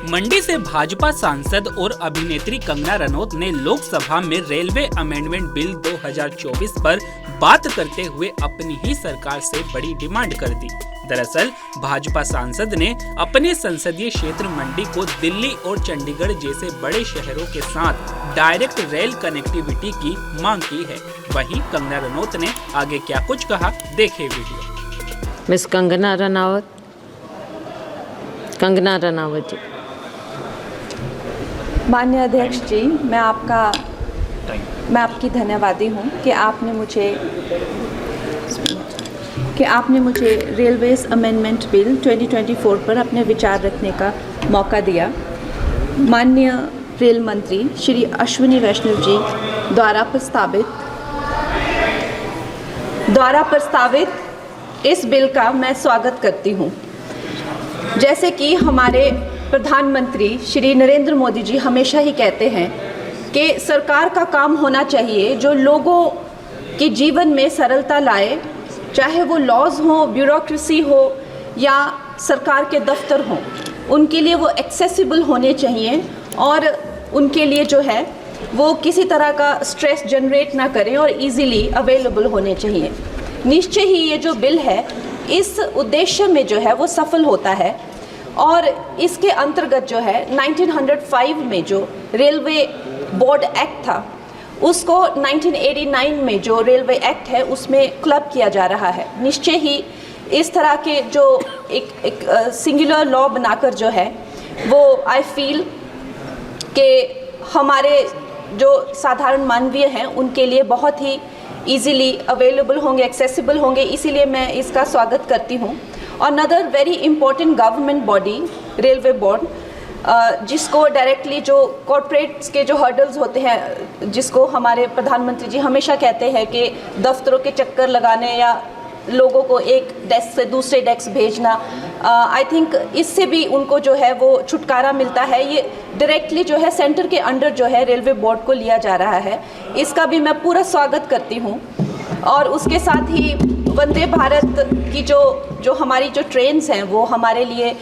मंडी से भाजपा सांसद और अभिनेत्री कंगना रनौत ने लोकसभा में रेलवे अमेंडमेंट बिल 2024 पर बात करते हुए अपनी ही सरकार से बड़ी डिमांड कर दी। दरअसल भाजपा सांसद ने अपने संसदीय क्षेत्र मंडी को दिल्ली और चंडीगढ़ जैसे बड़े शहरों के साथ डायरेक्ट रेल कनेक्टिविटी की मांग की है। वहीं कंगना रनौत ने आगे क्या कुछ कहा, देखें वीडियो। मिस कंगना रनावत जी। माननीय अध्यक्ष जी, मैं आपकी धन्यवादी हूँ कि आपने मुझे रेलवेज अमेंडमेंट बिल 2024 पर अपने विचार रखने का मौका दिया। माननीय रेल मंत्री श्री अश्विनी वैष्णव जी द्वारा प्रस्तावित इस बिल का मैं स्वागत करती हूँ। जैसे कि हमारे प्रधानमंत्री श्री नरेंद्र मोदी जी हमेशा ही कहते हैं कि सरकार का काम होना चाहिए जो लोगों के जीवन में सरलता लाए, चाहे वो लॉज हो, ब्यूरोक्रेसी हो या सरकार के दफ्तर हों, उनके लिए वो एक्सेसिबल होने चाहिए और उनके लिए जो है वो किसी तरह का स्ट्रेस जनरेट ना करें और इजीली अवेलेबल होने चाहिए। निश्चय ही ये जो बिल है इस उद्देश्य में जो है वो सफल होता है और इसके अंतर्गत जो है 1905 में जो रेलवे बोर्ड एक्ट था उसको 1989 में जो रेलवे एक्ट है उसमें क्लब किया जा रहा है। निश्चय ही इस तरह के जो एक सिंगुलर लॉ बनाकर जो है वो आई फील कि हमारे जो साधारण मानवीय हैं उनके लिए बहुत ही इजीली अवेलेबल होंगे, एक्सेसिबल होंगे, इसीलिए मैं इसका स्वागत करती हूँ। Another very important government body railway board, जिसको डायरेक्टली जो कॉर्पोरेट्स के जो हर्डल्स होते हैं, जिसको हमारे प्रधानमंत्री जी हमेशा कहते हैं कि दफ्तरों के चक्कर लगाने या लोगों को एक डेस्क से दूसरे डेस्क भेजना, आई थिंक इससे भी उनको जो है वो छुटकारा मिलता है। ये डायरेक्टली जो है सेंटर के अंडर जो है रेलवे बोर्ड को लिया जा रहा है, इसका भी मैं पूरा स्वागत करती हूँ। और उसके साथ ही वंदे भारत की जो हमारी जो ट्रेन्स हैं वो हमारे लिए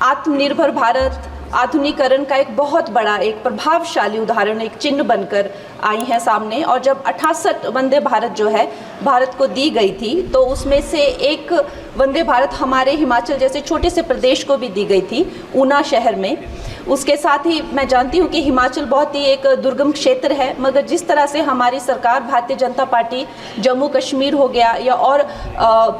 आत्मनिर्भर भारत आधुनिकीकरण का एक बहुत बड़ा, एक प्रभावशाली उदाहरण, एक चिन्ह बनकर आई हैं सामने। और जब 68 वंदे भारत जो है भारत को दी गई थी तो उसमें से एक वंदे भारत हमारे हिमाचल जैसे छोटे से प्रदेश को भी दी गई थी, ऊना शहर में। उसके साथ ही मैं जानती हूँ कि हिमाचल बहुत ही एक दुर्गम क्षेत्र है, मगर जिस तरह से हमारी सरकार भारतीय जनता पार्टी जम्मू कश्मीर हो गया या और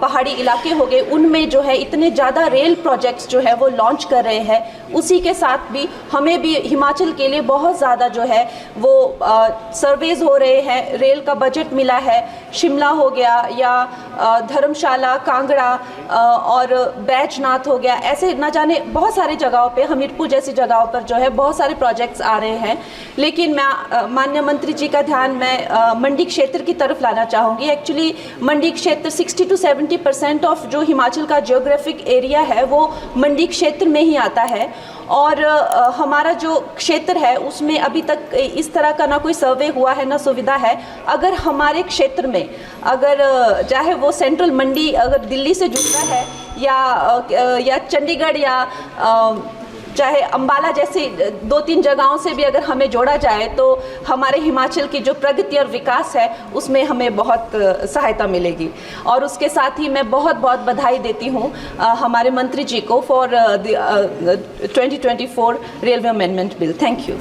पहाड़ी इलाके हो गए, उनमें जो है इतने ज़्यादा रेल प्रोजेक्ट्स जो है वो लॉन्च कर रहे हैं। उसी के साथ भी हमें भी हिमाचल के लिए बहुत ज़्यादा जो है वो सर्वेज हो रहे हैं, रेल का बजट मिला है। शिमला हो गया या धर्मशाला, कांगड़ा और बैजनाथ हो गया, ऐसे ना जाने बहुत सारे जगहों पे, हमीरपुर जैसी जगहों पर जो है बहुत सारे प्रोजेक्ट्स आ रहे हैं। लेकिन मैं माननीय मंत्री जी का ध्यान मैं मंडी क्षेत्र की तरफ लाना चाहूँगी। एक्चुअली मंडी क्षेत्र 60 to 70% ऑफ जो हिमाचल का जियोग्राफिक एरिया है वो मंडी क्षेत्र में ही आता है। और हमारा जो क्षेत्र है उसमें अभी तक इस तरह का ना कोई सर्वे हुआ है ना सुविधा है। अगर हमारे क्षेत्र में अगर चाहे वो सेंट्रल मंडी अगर दिल्ली से जुड़ता है या चंडीगढ़ या चाहे अंबाला जैसी 2-3 जगहों से भी अगर हमें जोड़ा जाए तो हमारे हिमाचल की जो प्रगति और विकास है उसमें हमें बहुत सहायता मिलेगी। और उसके साथ ही मैं बहुत बहुत बधाई देती हूँ हमारे मंत्री जी को for 2024 railway amendment bill. Thank you.